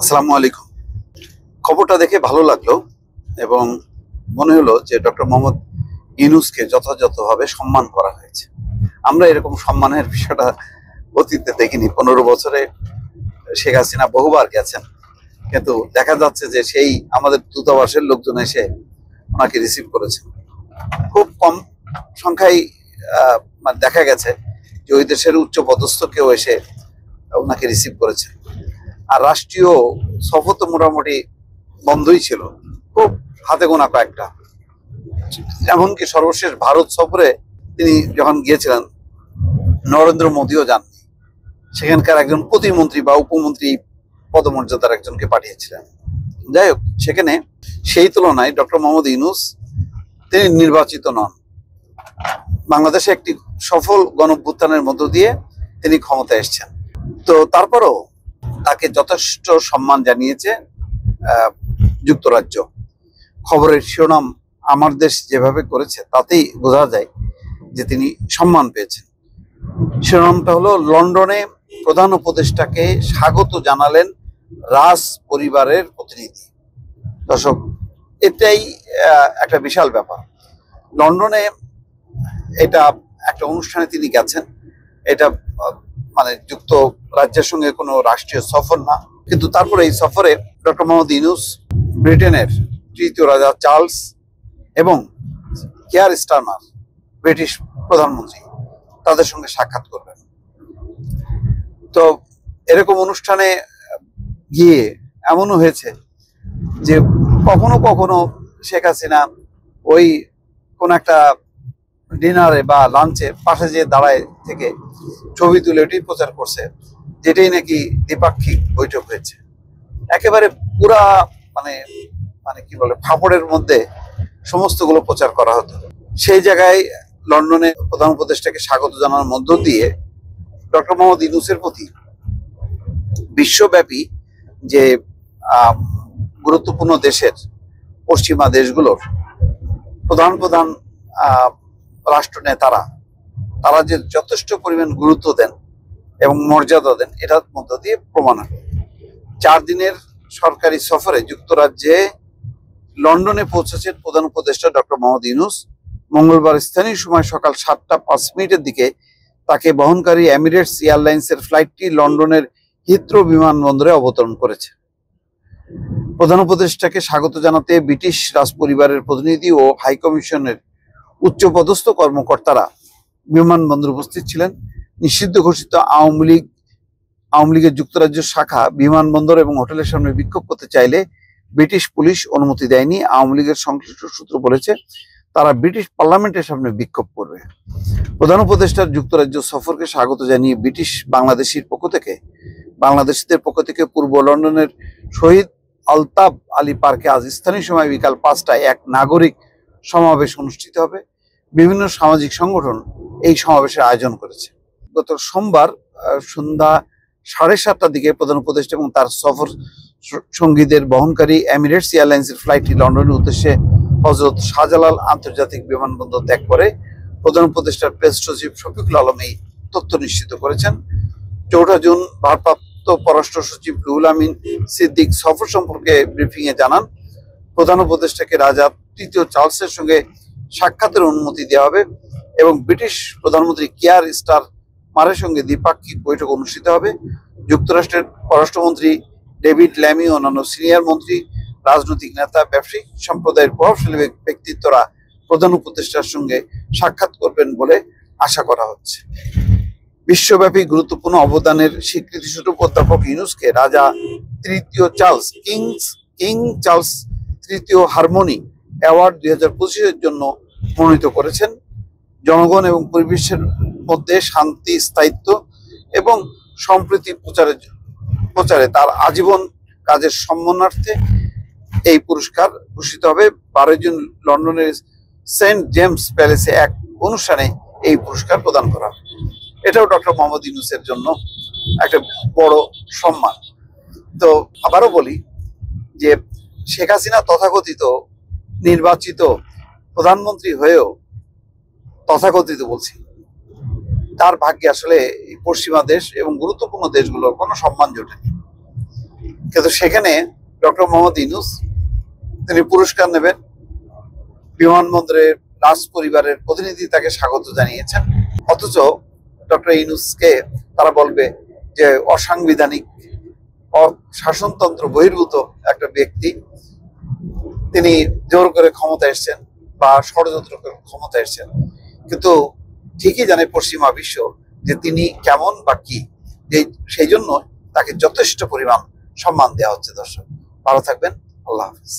আসসালামু আলাইকুম। খবরটা দেখে ভালো লাগলো এবং মনে হলো যে ডক্টর মোহাম্মদ ইউনূসকে যথাযথভাবে সম্মান করা হয়েছে। আমরা এরকম সম্মানের বিষয়টা অতীতে দেখিনি। 15 বছরে শেখ হাসিনা বহুবার গেছেন, কিন্তু দেখা যাচ্ছে যে সেই আমাদের দূতাবাসের লোকজন এসে ওনাকে রিসিভ করেছেন। খুব কম সংখ্যায় মানে দেখা গেছে যে ওই দেশের উচ্চ পদস্থ কেউ এসে ওনাকে রিসিভ করেছে। আর রাষ্ট্রীয় সফর তো মোটামুটি বন্ধই ছিল, খুব হাতে গোনা কয়েকটা। এমনকি সর্বশেষ ভারত সফরে তিনি যখন গিয়েছিলেন, নরেন্দ্র মোদীও যান, সেখানকার একজন প্রতিমন্ত্রী বা উপমন্ত্রী পদমর্যাদার একজনকে পাঠিয়েছিলেন। যাই হোক, সেখানে সেই তুলনায় ডক্টর মোহাম্মদ ইউনূস তিনি নির্বাচিত নন। বাংলাদেশে একটি সফল গণঅভ্যুত্থানের মধ্য দিয়ে তিনি ক্ষমতায় এসেছেন। তো তারপরও তাকে যথেষ্ট সম্মান জানিয়েছে যুক্তরাজ্য। খবরের শিরোনাম আমার দেশ যেভাবে করেছে তাতেই বোঝা যায় যে তিনি সম্মান পেয়েছেন। শিরোনামটা হলো, লন্ডনে প্রধান উপদেষ্টাকে স্বাগত জানালেন রাজ পরিবারের প্রতিনিধি। দর্শক, এটাই একটা বিশাল ব্যাপার। লন্ডনে এটা একটা অনুষ্ঠানে তিনি গেছেন, এটা মানে যুক্তরাজ্যের সঙ্গে কোনো রাষ্ট্রীয় সফর না, কিন্তু তারপরে এই সফরে ডক্টর মোহাম্মদ ইউনূস ব্রিটেনের তৃতীয় রাজা চার্লস এবং কেয়ার স্টারমার ব্রিটিশ প্রধানমন্ত্রী তাদের সঙ্গে সাক্ষাৎ করবেন। তো এরকম অনুষ্ঠানে গিয়ে এমনও হয়েছে যে কখনো কখনো শেখ হাসিনা ওই কোন একটা ডিনারে বা লাঞ্চে পাশে যে দাঁড়ায় থেকে ছবি তুলে ওইটাই প্রচার করছে, যেটাই নাকি দ্বিপাক্ষিক বৈঠক হয়েছে। একেবারে পুরা মানে মানে কি বলে ফাপড়ের মধ্যে সমস্তগুলো প্রচার করা হতো। সেই জায়গায় লন্ডনে প্রধান উপদেষ্টাকে স্বাগত জানানোর মধ্য দিয়ে ডক্টর মোহাম্মদ ইউনূসের প্রতি বিশ্বব্যাপী যে গুরুত্বপূর্ণ দেশের পশ্চিমা দেশগুলোর প্রধান প্রধান রাষ্ট্রনেতারা তারা যে যথেষ্ট পরিমাণ গুরুত্ব দেন এবং মর্যাদা দেন, এটার মধ্য দিয়ে প্রমাণ হয়। 4 দিনের সরকারি সফরে যুক্তরাজ্যে লন্ডনে পৌঁছেছেন প্রধান উপদেষ্টা ডক্টর মোহাম্মদ ইউনূস। মঙ্গলবার স্থানীয় সময় সকাল 7:05 দিকে তাকে বহনকারী এমিরেটস এয়ারলাইন্সের ফ্লাইটটি লন্ডনের হিথ্রো বিমানবন্দরে অবতরণ করেছে। প্রধান উপদেষ্টাকে স্বাগত জানাতে ব্রিটিশ রাজপরিবারের প্রতিনিধি ও হাইকমিশনের উচ্চপদস্থ কর্মকর্তারা বিমানবন্দরে উপস্থিত ছিলেন। নিষিদ্ধ ঘোষিত আওয়ামী লীগের যুক্তরাজ্য শাখা বিমানবন্দর এবং হোটেলের সামনে বিক্ষোভ করতে চাইলে ব্রিটিশ পুলিশ অনুমতি দেয়নি। আওয়ামী লীগের সংশ্লিষ্ট সূত্র বলেছে তারা ব্রিটিশ পার্লামেন্টের সামনে বিক্ষোভ করবে। প্রধান উপদেষ্টার যুক্তরাজ্য সফরকে স্বাগত জানিয়ে বাংলাদেশিদের পক্ষ থেকে পূর্ব লন্ডনের শহীদ আলতাফ আলী পার্কে আজ স্থানীয় সময় বিকাল 5টায় এক নাগরিক সমাবেশ অনুষ্ঠিত হবে। বিভিন্ন সামাজিক সংগঠন এই সমাবেশের আয়োজন করেছে। গত সোমবার সন্ধ্যা 7:30টার দিকে প্রধান উপদেষ্টা এবং তার সফর সঙ্গীদের বহনকারী এমিরেটস এয়ারলাইন্সের ফ্লাইটটি লন্ডনের উদ্দেশ্যে হযরত শাহজালাল আন্তর্জাতিক বিমানবন্দর ত্যাগ করে। প্রধান উপদেষ্টার প্রেস সচিব শফিকুল আলম এই তথ্য নিশ্চিত করেছেন। 4 জুন ভারপ্রাপ্ত পররাষ্ট্র সচিব রুহুল আমিন সিদ্দিক সফর সম্পর্কে ব্রিফিংয়ে জানান, প্রধান উপদেষ্টাকে রাজা তৃতীয় চার্লসের সঙ্গে সাক্ষাতের অনুমতি দেওয়া হবে এবং ব্রিটিশ প্রধানমন্ত্রী কেয়ার স্টারমারের সঙ্গে দ্বিপাক্ষিক বৈঠক অনুষ্ঠিত হবে। যুক্তরাষ্ট্রের পররাষ্ট্রমন্ত্রী ডেভিড ল্যামি ও অন্যান্য সিনিয়র মন্ত্রী, রাজনৈতিক নেতা, ব্যবসায়িক সম্প্রদায়ের প্রভাবশালী ব্যক্তিত্বরা প্রধান উপদেষ্টার সঙ্গে সাক্ষাৎ করবেন বলে আশা করা হচ্ছে। বিশ্বব্যাপী গুরুত্বপূর্ণ অবদানের স্বীকৃতিস্বরূপ অধ্যাপক ইউনূসকে রাজা তৃতীয় চার্লস কিং চার্লস তৃতীয় হারমোনি অ্যাওয়ার্ড 2025-এর জন্য মনোনীত করেছেন। জনগণ এবং পরিবেশের মধ্যে শান্তি, স্থায়িত্ব এবং সম্প্রীতি প্রচারে তার আজীবন কাজের সম্মানার্থে এই পুরস্কার ঘোষিত হবে। 12 জুন লন্ডনের সেন্ট জেমস প্যালেসে এক অনুষ্ঠানে এই পুরস্কার প্রদান করা হবে। এটাও ডক্টর মোহাম্মদ ইউনূসের জন্য একটা বড় সম্মান। তো আবারও বলি যে শেখ হাসিনা তথাকথিত নির্বাচিত প্রধানমন্ত্রী হয়েও, তথাকথিত বলছি, তার ভাগ্যে আসলে পশ্চিমা দেশ এবং গুরুত্বপূর্ণ দেশগুলোর কোনো সম্মান জোটেনি। কিন্তু সেখানে ডক্টর মোহাম্মদ ইউনূস তিনি পুরস্কার নেবেন, বিমানবন্দরে রাজ পরিবারের প্রতিনিধি তাকে স্বাগত জানিয়েছেন, অথচ ডক্টর ইউনূসকে তারা বলবে যে অসাংবিধানিক, শাসনতন্ত্র বহির্ভূত একটা ব্যক্তি, তিনি জোর করে ক্ষমতা এসেছেন বা ষড়যন্ত্র করে ক্ষমতা এসেছেন। কিন্তু ঠিকই জানে পশ্চিমা বিশ্ব যে তিনি কেমন বা কি, সেই জন্য তাকে যথেষ্ট পরিমাণ সম্মান দেওয়া হচ্ছে। দর্শক, ভালো থাকবেন। আল্লাহ হাফিজ।